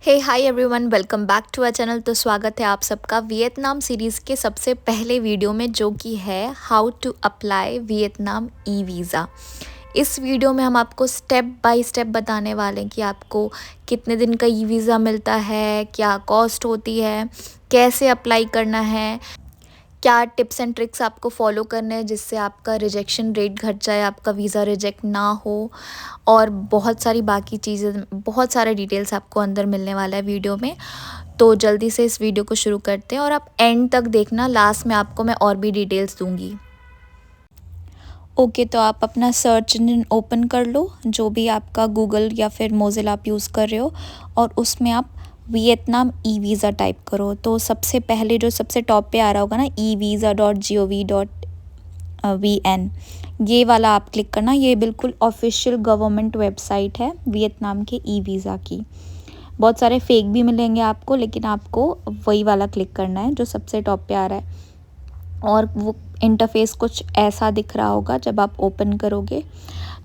Hey hi everyone, welcome back to our channel. तो स्वागत है आप सबका वियतनाम सीरीज़ के सबसे पहले वीडियो में, जो कि है how to apply Vietnam e visa. इस वीडियो में हम आपको स्टेप बाय स्टेप बताने वाले हैं कि आपको कितने दिन का ई वीज़ा मिलता है, क्या कॉस्ट होती है, कैसे अप्लाई करना है, क्या टिप्स एंड ट्रिक्स आपको फॉलो करने हैं जिससे आपका रिजेक्शन रेट घट जाए, आपका वीज़ा रिजेक्ट ना हो, और बहुत सारी बाकी चीज़ें, बहुत सारे डिटेल्स आपको अंदर मिलने वाला है वीडियो में। तो जल्दी से इस वीडियो को शुरू करते हैं और आप एंड तक देखना, लास्ट में आपको मैं और भी डिटेल्स दूंगी। ओके, तो आप अपना सर्च इंजन ओपन कर लो, जो भी आपका गूगल या फिर मोज़िला आप यूज़ कर रहे हो, और उसमें आप वियतनाम ई वीज़ा टाइप करो। तो सबसे पहले जो सबसे टॉप पे आ रहा होगा ना, evisa.gov.vn, ये वाला आप क्लिक करना। ये बिल्कुल ऑफिशियल गवर्नमेंट वेबसाइट है वियतनाम के ई वीज़ा की। बहुत सारे फेक भी मिलेंगे आपको, लेकिन आपको वही वाला क्लिक करना है जो सबसे टॉप पे आ रहा है। और वो इंटरफेस कुछ ऐसा दिख रहा होगा जब आप ओपन करोगे।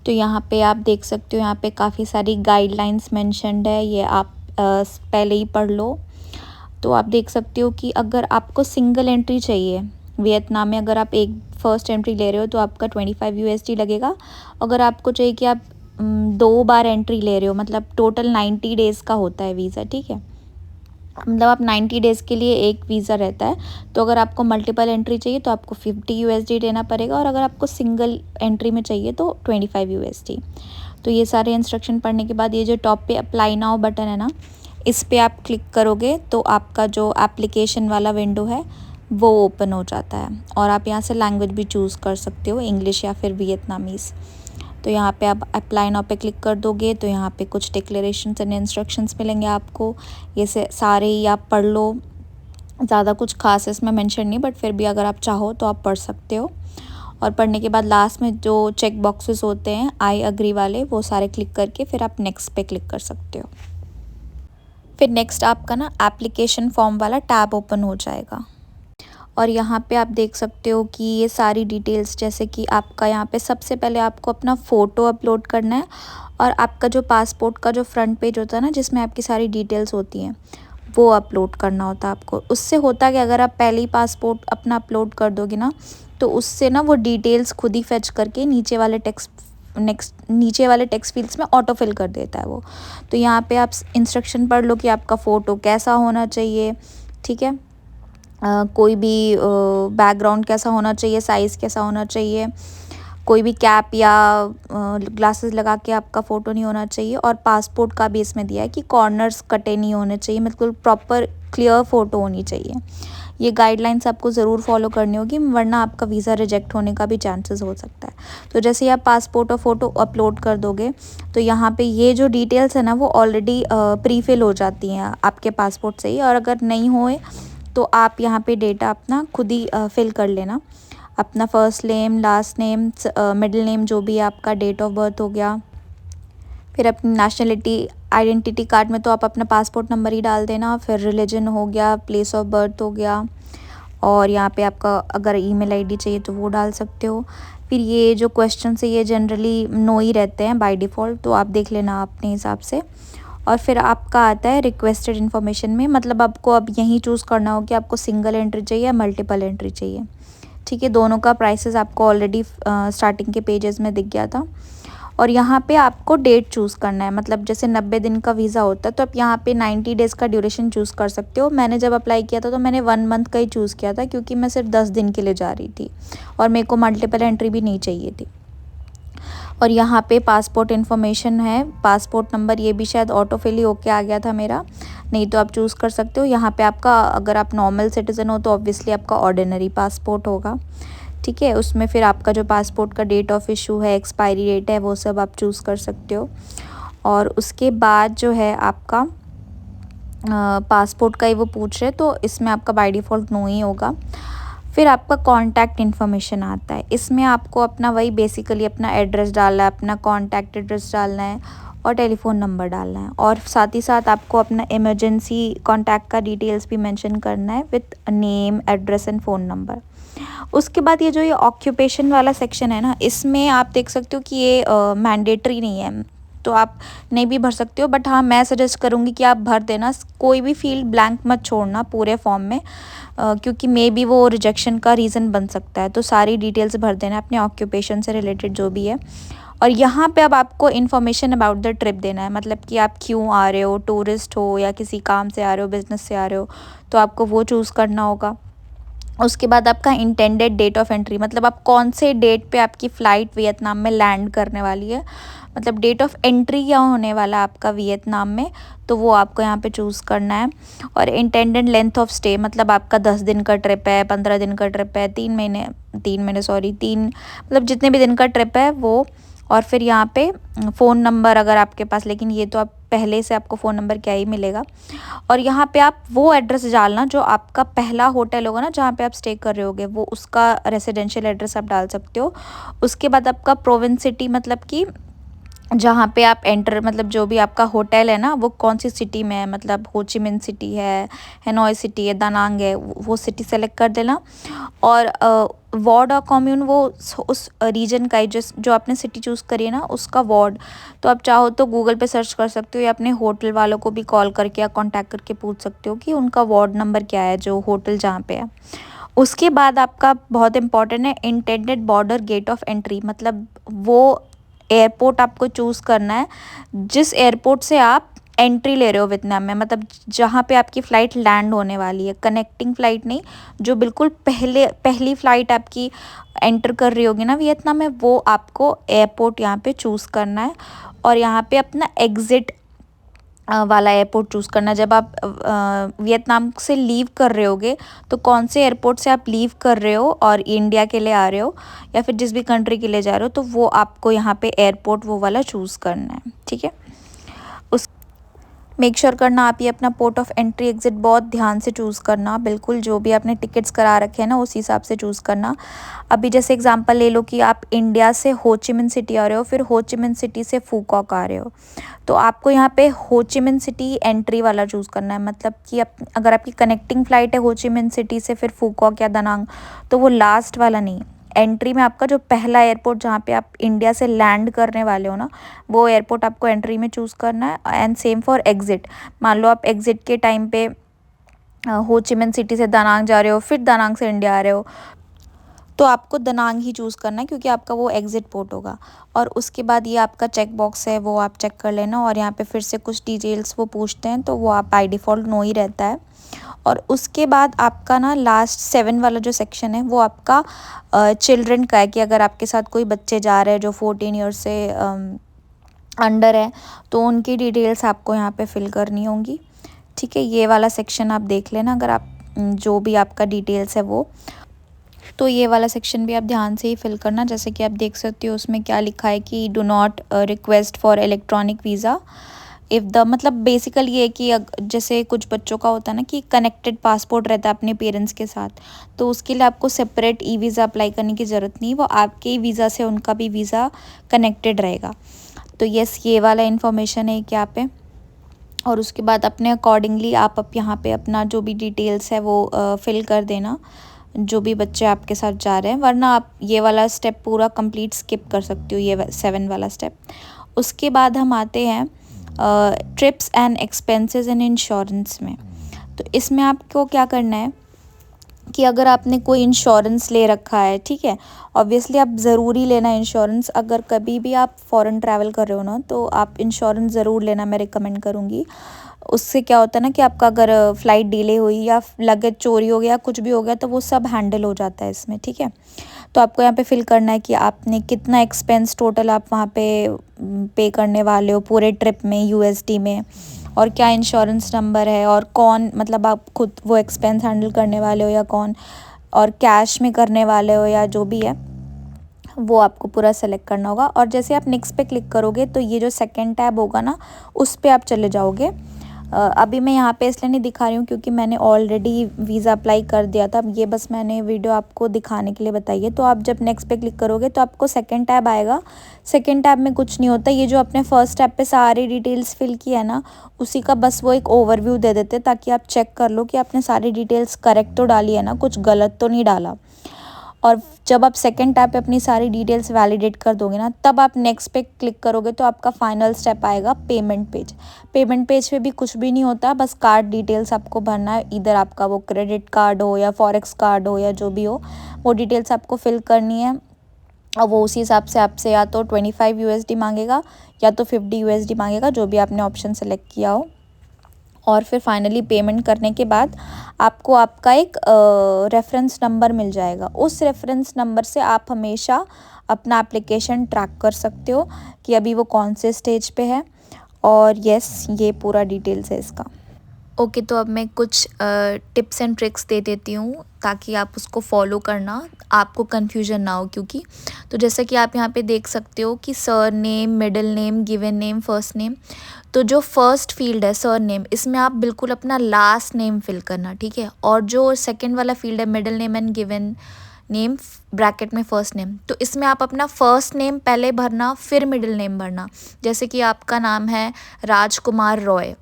तो यहाँ पे आप देख सकते हो, यहाँ पे काफ़ी सारी गाइडलाइंस मेंशन्ड है, ये आप पहले ही पढ़ लो। तो आप देख सकते हो कि अगर आपको सिंगल एंट्री चाहिए वियतनाम में, अगर आप एक फ़र्स्ट एंट्री ले रहे हो तो आपका 25 USD लगेगा। अगर आपको चाहिए कि आप 2 बार एंट्री ले रहे हो, मतलब टोटल 90 डेज़ का होता है वीज़ा, ठीक है। मतलब आप 90 डेज़ के लिए एक वीज़ा रहता है। तो अगर आपको मल्टीपल एंट्री चाहिए तो आपको 50 USD देना पड़ेगा, और अगर आपको सिंगल एंट्री में चाहिए तो 25 USD। तो ये सारे इंस्ट्रक्शन पढ़ने के बाद ये जो टॉप पे अप्लाई नाउ बटन है ना, इस पे आप क्लिक करोगे तो आपका जो एप्लीकेशन वाला विंडो है वो ओपन हो जाता है। और आप यहाँ से लैंग्वेज भी चूज़ कर सकते हो, इंग्लिश या फिर वियतनामीज़। तो यहाँ पे आप अप्लाई नाउ पे क्लिक कर दोगे तो यहाँ पे कुछ डिक्लेरेशंस एंड इंस्ट्रक्शंस मिलेंगे आपको। ये से सारे ही आप पढ़ लो, ज़्यादा कुछ खास इसमें मेंशन नहीं, बट फिर भी अगर आप चाहो तो आप पढ़ सकते हो। और पढ़ने के बाद लास्ट में जो चेक बॉक्सेस होते हैं आई अग्री वाले, वो सारे क्लिक करके फिर आप नेक्स्ट पे क्लिक कर सकते हो। फिर नेक्स्ट आपका ना एप्लीकेशन फॉर्म वाला टैब ओपन हो जाएगा। और यहाँ पे आप देख सकते हो कि ये सारी डिटेल्स, जैसे कि आपका यहाँ पे सबसे पहले आपको अपना फ़ोटो अपलोड करना है, और आपका जो पासपोर्ट का जो फ्रंट पेज होता है ना, जिसमें आपकी सारी डिटेल्स होती हैं, वो अपलोड करना होता है आपको। उससे होता कि अगर आप पहले ही पासपोर्ट अपना अपलोड कर दोगे ना, तो उससे ना वो डिटेल्स खुद ही फेच करके नीचे वाले टेक्स्ट फील्ड्स में ऑटो फिल कर देता है वो। तो यहाँ पे आप इंस्ट्रक्शन पढ़ लो कि आपका फ़ोटो कैसा होना चाहिए, ठीक है। कोई भी बैकग्राउंड कैसा होना चाहिए, साइज़ कैसा होना चाहिए, कोई भी कैप या ग्लासेस लगा के आपका फ़ोटो नहीं होना चाहिए। और पासपोर्ट का भी इसमें दिया है कि कॉर्नर्स कटे नहीं होने चाहिए, बिल्कुल प्रॉपर क्लियर फ़ोटो होनी चाहिए। ये गाइडलाइंस आपको ज़रूर फॉलो करनी होगी, वरना आपका वीज़ा रिजेक्ट होने का भी चांसेस हो सकता है। तो जैसे ही आप पासपोर्ट और फ़ोटो अपलोड कर दोगे, तो यहाँ पे ये जो डिटेल्स है ना, वो ऑलरेडी प्री फिल हो जाती हैं आपके पासपोर्ट से ही। और अगर नहीं होए तो आप यहाँ पे डेटा अपना खुद ही फिल कर लेना, अपना first name, last name, middle name, जो भी आपका डेट ऑफ बर्थ हो गया। फिर अपनी नेशनलिटी, आइडेंटिटी कार्ड में तो आप अपना पासपोर्ट नंबर ही डाल देना। फिर रिलीजन हो गया, प्लेस ऑफ बर्थ हो गया, और यहाँ पे आपका अगर ईमेल आईडी चाहिए तो वो डाल सकते हो। फिर ये जो क्वेश्चन है ये जनरली नो ही रहते हैं बाय डिफ़ॉल्ट, तो आप देख लेना अपने हिसाब से। और फिर आपका आता है रिक्वेस्टेड इन्फॉर्मेशन में, मतलब आपको अब यहीं चूज़ करना हो कि आपको सिंगल एंट्री चाहिए या मल्टीपल एंट्री चाहिए, ठीक है। दोनों का प्राइसेस आपको ऑलरेडी स्टार्टिंग के पेजेस में दिख गया था। और यहाँ पे आपको डेट चूज़ करना है, मतलब जैसे 90 दिन का वीज़ा होता है तो आप यहाँ पे 90 डेज़ का ड्यूरेशन चूज़ कर सकते हो। मैंने जब अप्लाई किया था तो मैंने 1 मंथ का ही चूज़ किया था, क्योंकि मैं सिर्फ 10 दिन के लिए जा रही थी और मेरे को मल्टीपल एंट्री भी नहीं चाहिए थी। और यहाँ पे पासपोर्ट इन्फॉर्मेशन है, पासपोर्ट नंबर, ये भी शायद ऑटो फिल ही होके आ गया था मेरा, नहीं तो आप चूज़ कर सकते हो। यहाँ पे आपका, अगर आप नॉर्मल सिटीज़न हो तो ऑब्वियसली आपका ऑर्डिनरी पासपोर्ट होगा, ठीक है। उसमें फिर आपका जो पासपोर्ट का डेट ऑफ इशू है, एक्सपायरी डेट है, वो सब आप चूज़ कर सकते हो। और उसके बाद जो है आपका पासपोर्ट का ही वो पूछ रहे, तो इसमें आपका बाय डिफ़ॉल्ट नो ही होगा। फिर आपका कॉन्टैक्ट इन्फॉर्मेशन आता है, इसमें आपको अपना वही बेसिकली अपना एड्रेस डालना है, अपना कॉन्टैक्ट एड्रेस डालना है, और टेलीफ़ोन नंबर डालना है। और साथ ही साथ आपको अपना इमरजेंसी कॉन्टैक्ट का डिटेल्स भी मेंशन करना है, with name, address and phone number. उसके बाद ये जो ये ऑक्यूपेशन वाला सेक्शन है ना, इसमें आप देख सकते हो कि ये मैंडेटरी नहीं है, तो आप नहीं भी भर सकते हो, बट हाँ मैं सजेस्ट करूँगी कि आप भर देना, कोई भी फील्ड ब्लैंक मत छोड़ना पूरे फॉर्म में, क्योंकि मे बी वो रिजेक्शन का रीज़न बन सकता है। तो सारी डिटेल्स भर देना अपने ऑक्यूपेशन से रिलेटेड जो भी है। और यहाँ पे अब आपको इन्फॉर्मेशन अबाउट द ट्रिप देना है, मतलब कि आप क्यों आ रहे हो, टूरिस्ट हो या किसी काम से आ रहे हो, बिजनेस से आ रहे हो, तो आपको वो चूज़ करना होगा। उसके बाद आपका इंटेंडेड डेट ऑफ एंट्री, मतलब आप कौन से डेट पे आपकी फ़्लाइट वियतनाम में लैंड करने वाली है, मतलब डेट ऑफ एंट्री क्या होने वाला है आपका वियतनाम में, तो वो आपको यहाँ पे चूज़ करना है। और इंटेंडेड लेंथ ऑफ स्टे, मतलब आपका 10 दिन का ट्रिप है, 15 दिन का ट्रिप है, 3 महीने सॉरी 3 मतलब जितने भी दिन का ट्रिप है वो। और फिर यहाँ पे फ़ोन नंबर अगर आपके पास, लेकिन ये तो आप पहले से आपको फ़ोन नंबर क्या ही मिलेगा। और यहाँ पे आप वो एड्रेस डालना जो आपका पहला होटल होगा ना, जहाँ पे आप स्टे कर रहे होगे, वो उसका रेसिडेंशियल एड्रेस आप डाल सकते हो। उसके बाद आपका प्रोविंस सिटी, मतलब कि जहाँ पे आप एंटर, मतलब जो भी आपका होटल है ना वो कौन सी सिटी में है, मतलब हो ची मिन सिटी है, हनोई सिटी है, दानांग है, वो सिटी सेलेक्ट कर देना। और वार्ड और कम्यून वो उस रीजन का ही, जो आपने सिटी चूज़ करी है ना उसका वार्ड। तो आप चाहो तो गूगल पे सर्च कर सकते हो, या अपने होटल वालों को भी कॉल करके या कांटेक्ट करके पूछ सकते हो कि उनका वार्ड नंबर क्या है जो होटल जहाँ पे है। उसके बाद आपका बहुत इंपॉर्टेंट है intended border gate of entry, मतलब वो एयरपोर्ट आपको चूज़ करना है जिस एयरपोर्ट से आप एंट्री ले रहे हो वियतनाम में, मतलब जहाँ पे आपकी फ़्लाइट लैंड होने वाली है, कनेक्टिंग फ़्लाइट नहीं, जो बिल्कुल पहली फ़्लाइट आपकी एंटर कर रही होगी ना वियतनाम में, वो आपको एयरपोर्ट यहाँ पे चूज़ करना है। और यहाँ पे अपना एग्ज़िट वाला एयरपोर्ट चूज़ करना। जब आप वियतनाम से लीव कर रहे होगे तो कौन से एयरपोर्ट से आप लीव कर रहे हो और इंडिया के लिए आ रहे हो या फिर जिस भी कंट्री के लिए जा रहे हो, तो वो आपको यहाँ पे एयरपोर्ट वो वाला चूज़ करना है, ठीक है। उस मेक श्योर करना आप ये अपना पोर्ट ऑफ एंट्री एग्ज़िट बहुत ध्यान से चूज़ करना, बिल्कुल जो भी आपने टिकट्स करा रखे हैं ना उस हिसाब से चूज़ करना। अभी जैसे एग्जांपल ले लो कि आप इंडिया से हो ची मिन सिटी आ रहे हो, फिर हो ची मिन सिटी से फूकॉक आ रहे हो, तो आपको यहाँ पे हो ची मिन सिटी एंट्री वाला चूज़ करना है, मतलब कि अगर आपकी कनेक्टिंग फ़्लाइट है हो ची मिन सिटी से फिर फूकॉक या दानांग, तो वो लास्ट वाला नहीं, एंट्री में आपका जो पहला एयरपोर्ट जहाँ पे आप इंडिया से लैंड करने वाले हो ना, वो एयरपोर्ट आपको एंट्री में चूज़ करना है। एंड सेम फॉर एग्ज़िट, मान लो आप एग्ज़िट के टाइम पे हो ची मिन सिटी से दानांग जा रहे हो, फिर दानांग से इंडिया आ रहे हो, तो आपको दनांग ही चूज़ करना है क्योंकि आपका वो एग्ज़िट पोर्ट होगा। और उसके बाद ये आपका चेक बॉक्स है वो आप चेक कर लेना, और यहाँ पे फिर से कुछ डिटेल्स वो पूछते हैं, तो वो आप बाय डिफ़ॉल्ट नो ही रहता है। और उसके बाद आपका ना लास्ट 7 वाला जो सेक्शन है वो आपका चिल्ड्रन का है, कि अगर आपके साथ कोई बच्चे जा रहे हैं जो 14 ईयर्स से अंडर है, तो उनकी डिटेल्स आपको यहाँ पे फिल करनी होंगी, ठीक है। ये वाला सेक्शन आप देख लेना अगर आप जो भी आपका डिटेल्स है वो, तो ये वाला सेक्शन भी आप ध्यान से ही फिल करना। जैसे कि आप देख सकते हो उसमें क्या लिखा है कि do not request for electronic visa if the, मतलब बेसिकल ये है कि जैसे कुछ बच्चों का होता है ना कि कनेक्टेड पासपोर्ट रहता है अपने पेरेंट्स के साथ, तो उसके लिए आपको सेपरेट ई वीज़ा अप्लाई करने की ज़रूरत नहीं, वो आपके ही वीज़ा से उनका भी वीज़ा कनेक्टेड रहेगा। तो यस, ये वाला इन्फॉर्मेशन है क्या पे। और उसके बाद अपने अकॉर्डिंगली आप यहाँ पे अपना जो भी डिटेल्स है वो फिल कर देना, जो भी बच्चे आपके साथ जा रहे हैं, वरना आप ये वाला स्टेप पूरा कंप्लीट स्किप कर सकती हो, ये 7 वाला स्टेप। उसके बाद हम आते हैं trips and expenses and insurance में। तो इसमें आपको क्या करना है कि अगर आपने कोई इंश्योरेंस ले रखा है, ठीक है, ऑब्वियसली आप ज़रूरी लेना इंश्योरेंस, अगर कभी भी आप फ़ॉरेन ट्रैवल कर रहे हो ना तो आप इंश्योरेंस ज़रूर लेना, मैं रिकमेंड करूँगी। उससे क्या होता है ना कि आपका अगर फ़्लाइट डिले हुई या लगेज चोरी हो गया, कुछ भी हो गया, तो वो सब हैंडल हो जाता है इसमें, ठीक है। तो आपको यहाँ पे फिल करना है कि आपने कितना एक्सपेंस टोटल आप वहाँ पे पे करने वाले हो पूरे ट्रिप में यूएसडी में, और क्या इंश्योरेंस नंबर है, और कौन, मतलब आप खुद वो एक्सपेंस हैंडल करने वाले हो या कौन, और कैश में करने वाले हो या जो भी है, वो आपको पूरा सेलेक्ट करना होगा। और जैसे आप नेक्स्ट पे क्लिक करोगे तो ये जो सेकंड टैब होगा ना उस पे आप चले जाओगे। अभी मैं यहाँ पे इसलिए नहीं दिखा रही हूँ क्योंकि मैंने ऑलरेडी वीज़ा अप्लाई कर दिया था, ये बस मैंने वीडियो आपको दिखाने के लिए बताई है। तो आप जब नेक्स्ट पे क्लिक करोगे तो आपको सेकंड टैब आएगा। सेकंड टैब में कुछ नहीं होता, ये जो आपने फर्स्ट टैब पे सारी डिटेल्स फिल की है ना, उसी का बस वो एक ओवरव्यू दे देते ताकि आप चेक कर लो कि आपने सारी डिटेल्स करेक्ट तो डाली है ना, कुछ गलत तो नहीं डाला। और जब आप सेकंड टैब पे अपनी सारी डिटेल्स वैलिडेट कर दोगे ना, तब आप नेक्स्ट पे क्लिक करोगे तो आपका फाइनल स्टेप आएगा पेमेंट पेज। पेमेंट पेज पे भी कुछ भी नहीं होता, बस कार्ड डिटेल्स आपको भरना है, इधर आपका वो क्रेडिट कार्ड हो या फॉरेक्स कार्ड हो या जो भी हो, वो डिटेल्स आपको फिल करनी है। और वो उसी हिसाब से आपसे या तो 25 USD मांगेगा या तो 50 USD मांगेगा, जो भी आपने ऑप्शन सेलेक्ट किया हो। और फिर फाइनली पेमेंट करने के बाद आपको आपका एक रेफरेंस नंबर मिल जाएगा। उस रेफरेंस नंबर से आप हमेशा अपना एप्लीकेशन ट्रैक कर सकते हो कि अभी वो कौन से स्टेज पे है। और यस, ये पूरा डिटेल्स है इसका। ओके, तो अब मैं कुछ टिप्स एंड ट्रिक्स दे देती हूँ ताकि आप उसको फॉलो करना, आपको कन्फ्यूजन ना हो। क्योंकि तो जैसा कि आप यहाँ पे देख सकते हो कि sir name, middle name, given name, first name. तो जो फर्स्ट फील्ड है सर नेम, इसमें आप बिल्कुल अपना लास्ट नेम फिल करना, ठीक है। और जो सेकंड वाला फील्ड है middle name and given name bracket में फर्स्ट नेम, तो इसमें आप अपना फर्स्ट नेम पहले भरना, फिर मिडिल नेम भरना। जैसे कि आपका नाम है राजकुमार रॉय,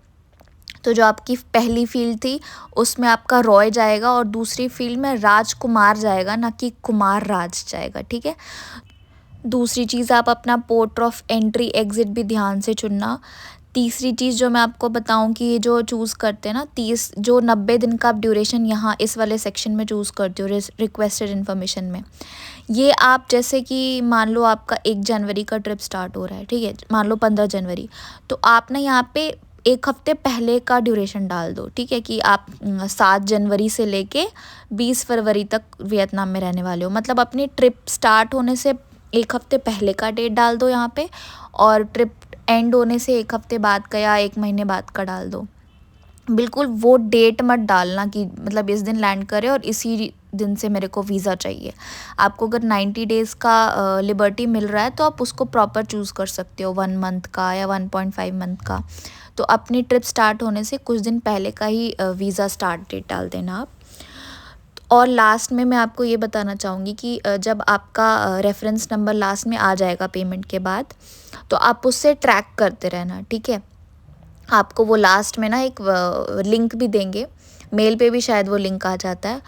तो जो आपकी पहली फील्ड थी उसमें आपका रॉय जाएगा और दूसरी फील्ड में राजकुमार जाएगा, ना कि कुमार राज जाएगा, ठीक है। दूसरी चीज़, आप अपना पोर्ट ऑफ एंट्री एग्ज़िट भी ध्यान से चुनना। तीसरी चीज़ जो मैं आपको बताऊं कि ये जो चूज़ करते हैं ना, 90 दिन का आप ड्यूरेशन यहाँ इस वाले सेक्शन में चूज़ करते हो रिक्वेस्टेड इन्फॉर्मेशन में, ये आप जैसे कि मान लो आपका 1 जनवरी का ट्रिप स्टार्ट हो रहा है, ठीक है, मान लो 15 जनवरी, तो आप ना यहाँ पे 1 हफ्ते पहले का ड्यूरेशन डाल दो, ठीक है, कि आप 7 जनवरी से लेके 20 फरवरी तक वियतनाम में रहने वाले हो। मतलब अपनी ट्रिप स्टार्ट होने से 1 हफ्ते पहले का डेट डाल दो यहाँ पे, और ट्रिप एंड होने से 1 हफ्ते बाद का या 1 महीने बाद का डाल दो। बिल्कुल वो डेट मत डालना कि मतलब इस दिन लैंड करे और इसी दिन से मेरे को वीज़ा चाहिए। आपको अगर 90 डेज़ का लिबर्टी मिल रहा है तो आप उसको प्रॉपर चूज़ कर सकते हो, 1 मंथ का या 1.5 मंथ का। तो अपनी ट्रिप स्टार्ट होने से कुछ दिन पहले का ही वीज़ा स्टार्ट डेट डाल देना आप। और लास्ट में मैं आपको ये बताना चाहूँगी कि जब आपका रेफरेंस नंबर लास्ट में आ जाएगा पेमेंट के बाद, तो आप उससे ट्रैक करते रहना, ठीक है। आपको वो लास्ट में ना एक लिंक भी देंगे, मेल पे भी शायद वो लिंक आ जाता है,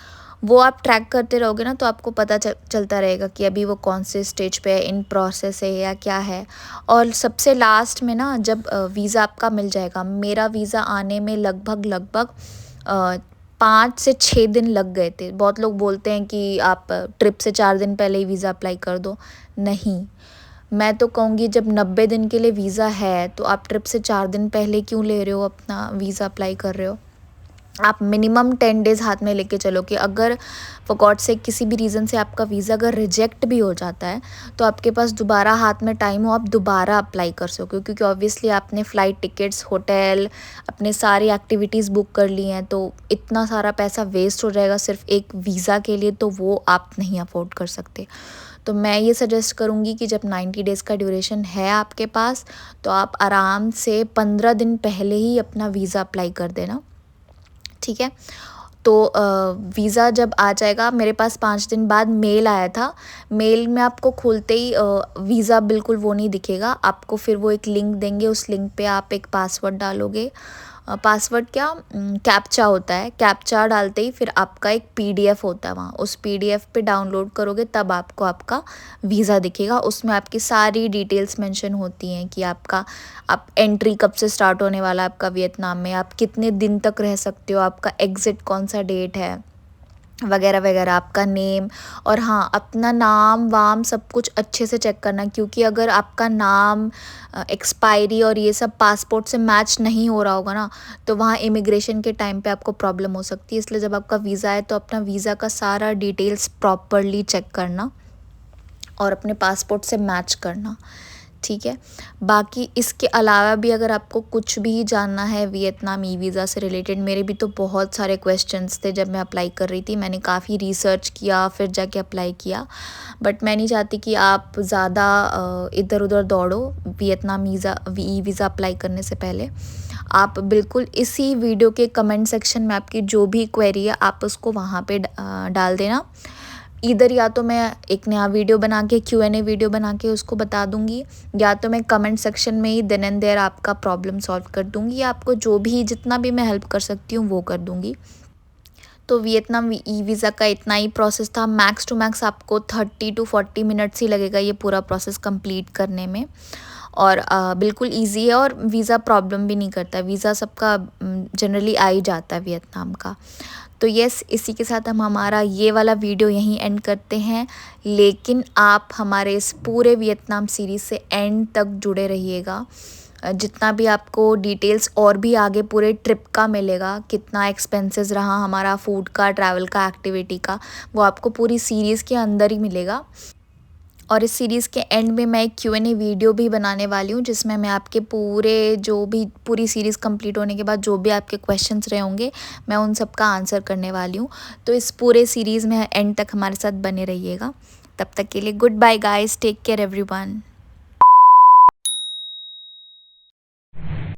वो आप ट्रैक करते रहोगे ना तो आपको पता चलता रहेगा कि अभी वो कौन से स्टेज पे है, इन प्रोसेस है या क्या है। और सबसे लास्ट में ना जब वीज़ा आपका मिल जाएगा, मेरा वीज़ा आने में लगभग 5 से 6 दिन लग गए थे। बहुत लोग बोलते हैं कि आप ट्रिप से 4 दिन पहले ही वीज़ा अप्लाई कर दो, नहीं, मैं तो कहूँगी जब 90 दिन के लिए वीज़ा है तो आप ट्रिप से 4 दिन पहले क्यों ले रहे हो, अपना वीज़ा अप्लाई कर रहे हो। आप मिनिमम 10 डेज़ हाथ में लेके चलो कि अगर फॉर गॉड से किसी भी रीज़न से आपका वीज़ा अगर रिजेक्ट भी हो जाता है तो आपके पास दोबारा हाथ में टाइम हो, आप दोबारा अप्लाई कर सको। क्योंकि ऑब्वियसली आपने फ़्लाइट टिकट्स, होटल, अपने सारी एक्टिविटीज़ बुक कर ली हैं, तो इतना सारा पैसा वेस्ट हो जाएगा सिर्फ एक वीज़ा के लिए, तो वो आप नहीं अफोर्ड कर सकते। तो मैं ये सजेस्ट करूँगी कि जब 90 डेज़ का ड्यूरेशन है आपके पास, तो आप आराम से 15 दिन पहले ही अपना वीज़ा अप्लाई कर देना, ठीक है। तो वीज़ा जब आ जाएगा, मेरे पास 5 दिन बाद मेल आया था। मेल में आपको खोलते ही वीज़ा बिल्कुल वो नहीं दिखेगा आपको, फिर वो एक लिंक देंगे, उस लिंक पे आप एक पासवर्ड डालोगे। पासवर्ड क्या, कैप्चा होता है, कैप्चा डालते ही फिर आपका एक पीडीएफ होता है वहाँ, उस पीडीएफ पे डाउनलोड करोगे तब आपको आपका वीज़ा दिखेगा। उसमें आपकी सारी डिटेल्स मेंशन होती हैं कि आप एंट्री कब से स्टार्ट होने वाला है आपका वियतनाम में, आप कितने दिन तक रह सकते हो, आपका एग्ज़िट कौन सा डेट है, वगैरह वगैरह, आपका नेम। और हाँ, अपना नाम वाम सब कुछ अच्छे से चेक करना, क्योंकि अगर आपका नाम एक्सपायरी और ये सब पासपोर्ट से मैच नहीं हो रहा होगा ना, तो वहाँ इमिग्रेशन के टाइम पे आपको प्रॉब्लम हो सकती है। इसलिए जब आपका वीज़ा है तो अपना वीज़ा का सारा डिटेल्स प्रॉपरली चेक करना और अपने पासपोर्ट से मैच करना, ठीक है। बाकी इसके अलावा भी अगर आपको कुछ भी जानना है वियतनाम ई वीज़ा से रिलेटेड, मेरे भी तो बहुत सारे क्वेश्चंस थे जब मैं अप्लाई कर रही थी, मैंने काफ़ी रिसर्च किया फिर जाके अप्लाई किया। बट मैं नहीं चाहती कि आप ज़्यादा इधर उधर दौड़ो वियतनाम ई वीज़ा अप्लाई करने से पहले। आप बिल्कुल इसी वीडियो के कमेंट सेक्शन में आपकी जो भी क्वेरी है आप उसको वहाँ पे डाल देना। इधर या तो मैं एक नया वीडियो बना के Q&A वीडियो बना के उसको बता दूंगी, या तो मैं कमेंट सेक्शन में ही देन एंड देयर आपका प्रॉब्लम सॉल्व कर दूंगी, या आपको जो भी जितना भी मैं हेल्प कर सकती हूँ वो कर दूंगी। तो वियतनाम ई वीज़ा का इतना ही प्रोसेस था। मैक्स टू मैक्स आपको 30 टू 40 मिनट्स ही लगेगा ये पूरा प्रोसेस कंप्लीट करने में। और बिल्कुल ईज़ी है और वीज़ा प्रॉब्लम भी नहीं करता। वीज़ा सबका जनरली आ ही जाता है वियतनाम का। तो यस, इसी के साथ हम हमारा ये वाला वीडियो यहीं एंड करते हैं। लेकिन आप हमारे इस पूरे वियतनाम सीरीज़ से एंड तक जुड़े रहिएगा। जितना भी आपको डिटेल्स और भी आगे पूरे ट्रिप का मिलेगा, कितना एक्सपेंसेस रहा हमारा फूड का, ट्रैवल का, एक्टिविटी का, वो आपको पूरी सीरीज़ के अंदर ही मिलेगा। और इस सीरीज़ के एंड में मैं एक Q&A वीडियो भी बनाने वाली हूँ, जिसमें मैं आपके पूरी सीरीज़ कंप्लीट होने के बाद जो भी आपके क्वेश्चंस रहे होंगे, मैं उन सब का आंसर करने वाली हूँ। तो इस पूरे सीरीज़ में एंड तक हमारे साथ बने रहिएगा। तब तक के लिए good bye guys, take care everyone.